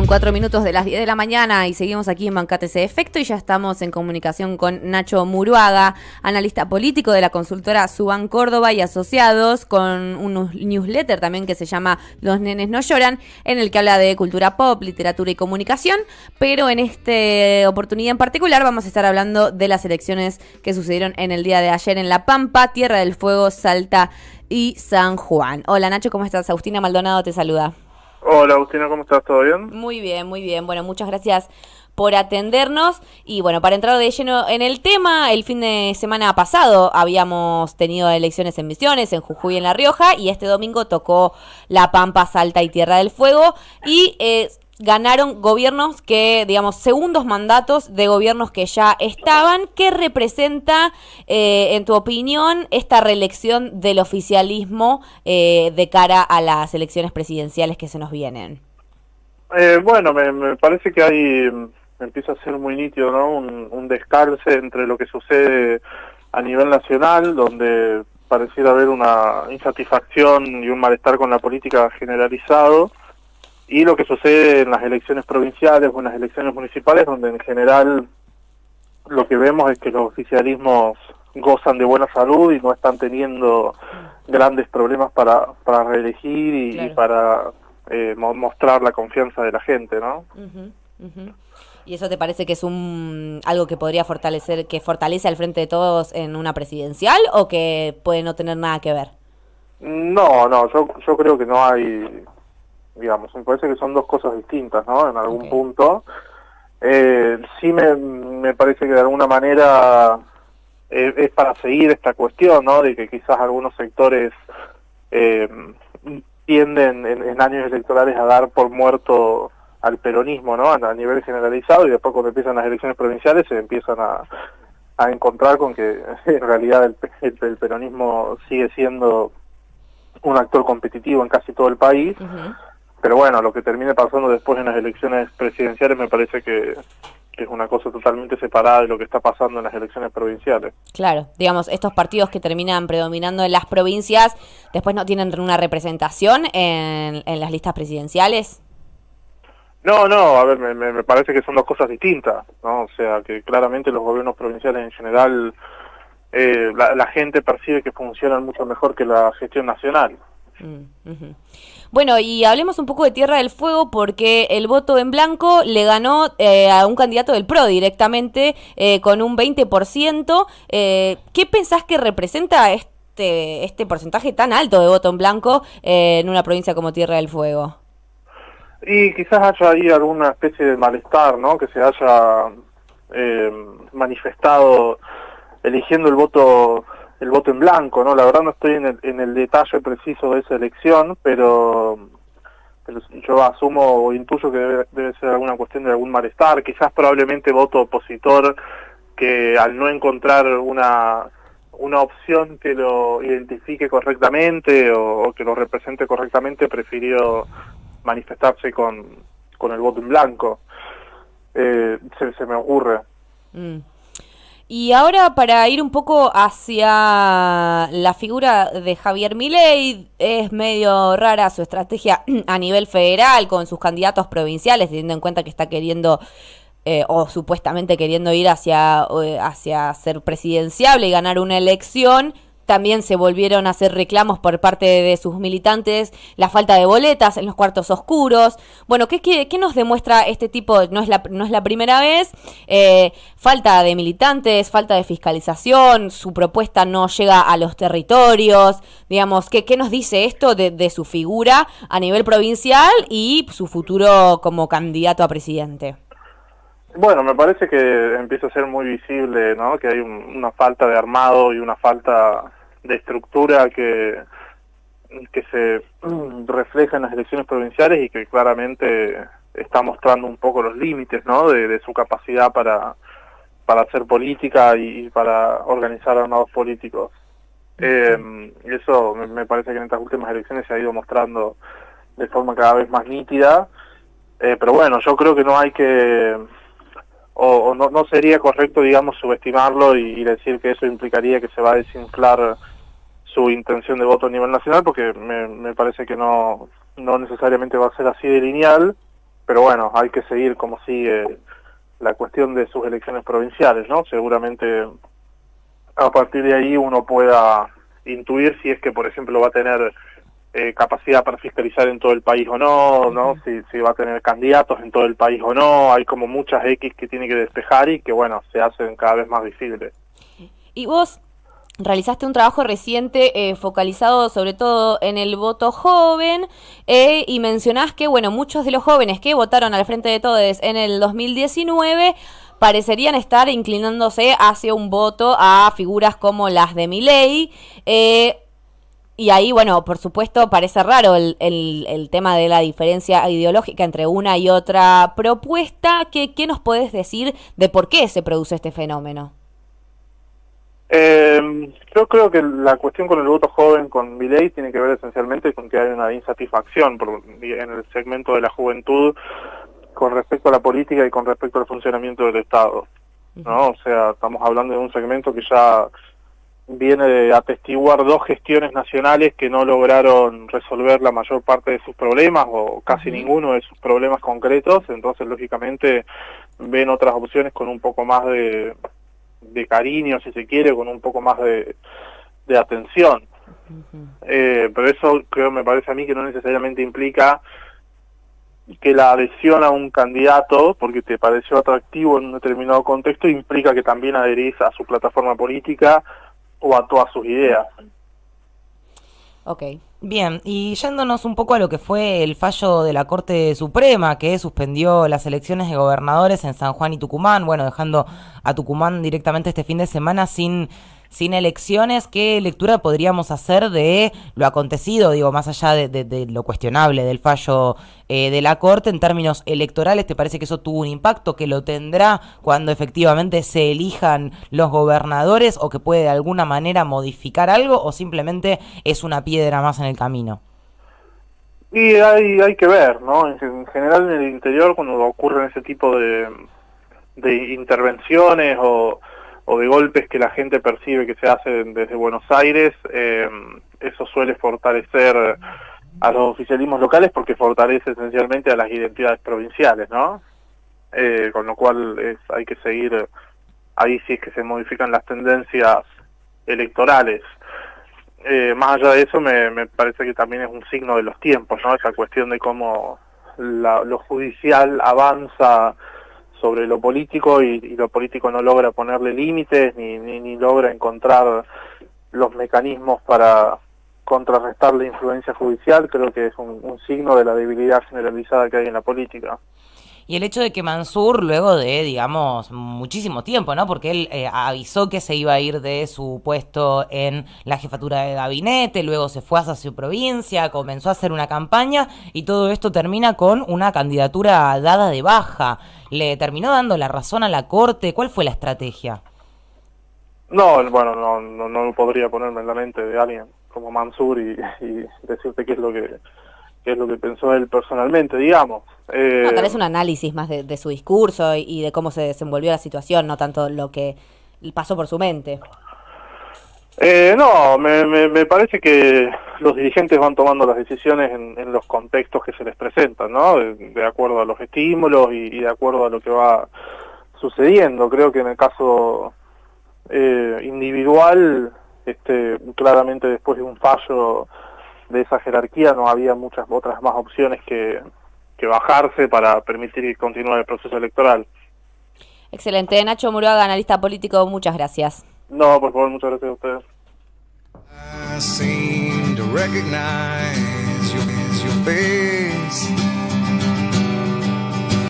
Pasaron 4 minutos de las 10 de la mañana y seguimos aquí en Bancate ese efecto y ya estamos en comunicación con Nacho Muruaga, analista político de la consultora Suban Córdoba y Asociados, con un newsletter también que se llama Los Nenes No Lloran, en el que habla de cultura pop, literatura y comunicación, pero en esta oportunidad en particular vamos a estar hablando de las elecciones que sucedieron en el día de ayer en La Pampa, Tierra del Fuego, Salta y San Juan. Hola Nacho, ¿cómo estás? Agustina Maldonado te saluda. Hola Agustina, ¿cómo estás? ¿Todo bien? Muy bien, muy bien. Bueno, muchas gracias por atendernos. Y bueno, para entrar de lleno en el tema, el fin de semana pasado habíamos tenido elecciones en Misiones, en Jujuy y en La Rioja, y este domingo tocó La Pampa, Salta y Tierra del Fuego, y ganaron gobiernos que, digamos, segundos mandatos de gobiernos que ya estaban. ¿Qué representa, en tu opinión, esta reelección del oficialismo de cara a las elecciones presidenciales que se nos vienen? Bueno, me parece que hay, empieza a ser muy nítido, ¿no? Un descalce entre lo que sucede a nivel nacional, donde pareciera haber una insatisfacción y un malestar con la política generalizado, y lo que sucede en las elecciones provinciales o en las elecciones municipales, donde en general lo que vemos es que los oficialismos gozan de buena salud y no están teniendo grandes problemas para reelegir y, Claro. y para mostrar la confianza de la gente, ¿no? Uh-huh, uh-huh. ¿Y eso te parece que es algo que podría fortalecer, que fortalece al Frente de Todos en una presidencial, o que puede no tener nada que ver? No, yo creo que no hay, digamos, me parece que son dos cosas distintas, ¿no? En algún punto. Sí me parece que de alguna manera es para seguir esta cuestión, ¿no? De que quizás algunos sectores tienden en años electorales a dar por muerto al peronismo, ¿no? A nivel generalizado, y después cuando empiezan las elecciones provinciales se empiezan a encontrar con que en realidad el peronismo sigue siendo un actor competitivo en casi todo el país. Uh-huh. Pero bueno, lo que termine pasando después en las elecciones presidenciales me parece que es una cosa totalmente separada de lo que está pasando en las elecciones provinciales. Claro, digamos, estos partidos que terminan predominando en las provincias, después no tienen una representación en las listas presidenciales. No, a ver, me parece que son dos cosas distintas, ¿no? O sea, que claramente los gobiernos provinciales en general, la gente percibe que funcionan mucho mejor que la gestión nacional. Uh-huh. Bueno, y hablemos un poco de Tierra del Fuego, porque el voto en blanco le ganó a un candidato del PRO directamente, con un 20%. ¿Qué pensás que representa este porcentaje tan alto de voto en blanco en una provincia como Tierra del Fuego? Y quizás haya ahí alguna especie de malestar, ¿no? Que se haya manifestado eligiendo el voto en blanco, ¿no? La verdad no estoy en el detalle preciso de esa elección, pero yo asumo o intuyo que debe ser alguna cuestión de algún malestar, quizás probablemente voto opositor, que al no encontrar una opción que lo identifique correctamente o que lo represente correctamente, prefirió manifestarse con el voto en blanco. Se me ocurre. Y ahora, para ir un poco hacia la figura de Javier Milei, es medio rara su estrategia a nivel federal con sus candidatos provinciales, teniendo en cuenta que está queriendo, o supuestamente queriendo ir hacia ser presidenciable y ganar una elección. También se volvieron a hacer reclamos por parte de sus militantes, la falta de boletas en los cuartos oscuros. Bueno, ¿qué nos demuestra este tipo? No es la primera vez. Falta de militantes, falta de fiscalización, su propuesta no llega a los territorios. Digamos, ¿qué nos dice esto de su figura a nivel provincial y su futuro como candidato a presidente? Bueno, me parece que empieza a ser muy visible, ¿no? Que hay una falta de armado y una falta de estructura que se refleja en las elecciones provinciales y que claramente está mostrando un poco los límites, ¿no? De su capacidad para hacer política y para organizar armados políticos. Eso me parece que en estas últimas elecciones se ha ido mostrando de forma cada vez más nítida, pero bueno, yo creo que no hay que... o no sería correcto, digamos, subestimarlo y decir que eso implicaría que se va a desinflar su intención de voto a nivel nacional, porque me parece que no necesariamente va a ser así de lineal, pero bueno, hay que seguir como sigue la cuestión de sus elecciones provinciales, ¿no? Seguramente a partir de ahí uno pueda intuir si es que, por ejemplo, va a tener capacidad para fiscalizar en todo el país o no, ¿no? Si va a tener candidatos en todo el país o no. Hay como muchas X que tiene que despejar y que, bueno, se hacen cada vez más visibles. Y vos realizaste un trabajo reciente focalizado sobre todo en el voto joven y mencionás que, bueno, muchos de los jóvenes que votaron al Frente de Todes en el 2019 parecerían estar inclinándose hacia un voto a figuras como las de Milei. Y ahí, bueno, por supuesto, parece raro el tema de la diferencia ideológica entre una y otra propuesta. ¿Qué nos podés decir de por qué se produce este fenómeno? Yo creo que la cuestión con el voto joven, con Milei, tiene que ver esencialmente con que hay una insatisfacción en el segmento de la juventud con respecto a la política y con respecto al funcionamiento del Estado, ¿no? O sea, estamos hablando de un segmento que ya viene de atestiguar 2 gestiones nacionales que no lograron resolver la mayor parte de sus problemas o casi ninguno de sus problemas concretos, entonces lógicamente ven otras opciones con un poco más de cariño, si se quiere, con un poco más de atención. Pero eso me parece a mí que no necesariamente implica que la adhesión a un candidato, porque te pareció atractivo en un determinado contexto, implica que también adherís a su plataforma política o a todas sus ideas. Ok. Bien, y yéndonos un poco a lo que fue el fallo de la Corte Suprema, que suspendió las elecciones de gobernadores en San Juan y Tucumán, bueno, dejando a Tucumán directamente este fin de semana sin elecciones, ¿qué lectura podríamos hacer de lo acontecido, digo, más allá de lo cuestionable del fallo de la Corte en términos electorales? ¿Te parece que eso tuvo un impacto, que lo tendrá cuando efectivamente se elijan los gobernadores, o que puede de alguna manera modificar algo, o simplemente es una piedra más en el camino? Y hay que ver, ¿no? En general en el interior, cuando ocurren ese tipo de intervenciones o de golpes que la gente percibe que se hacen desde Buenos Aires, eso suele fortalecer a los oficialismos locales porque fortalece esencialmente a las identidades provinciales, ¿no? Con lo cual hay que seguir ahí si es que se modifican las tendencias electorales. Más allá de eso, me parece que también es un signo de los tiempos, ¿no? Esa cuestión de cómo lo judicial avanza sobre lo político y lo político no logra ponerle límites ni logra encontrar los mecanismos para contrarrestar la influencia judicial. Creo que es un signo de la debilidad generalizada que hay en la política. Y el hecho de que Mansur, luego de, digamos, muchísimo tiempo, ¿no? Porque él avisó que se iba a ir de su puesto en la jefatura de gabinete, luego se fue hacia su provincia, comenzó a hacer una campaña y todo esto termina con una candidatura dada de baja. ¿Le terminó dando la razón a la Corte? ¿Cuál fue la estrategia? No, bueno, no podría ponerme en la mente de alguien como Mansur y decirte qué es lo que pensó él personalmente, digamos. No, tal vez un análisis más de su discurso y de cómo se desenvolvió la situación, no tanto lo que pasó por su mente. No, me parece que los dirigentes van tomando las decisiones en los contextos que se les presentan, ¿no? De acuerdo a los estímulos y de acuerdo a lo que va sucediendo. Creo que en el caso individual, claramente después de un fallo de esa jerarquía no había muchas otras más opciones que bajarse para permitir que continúe el proceso electoral. Excelente. Nacho Muruaga, analista político, muchas gracias. No, por favor, muchas gracias a ustedes. I seem to recognize your face.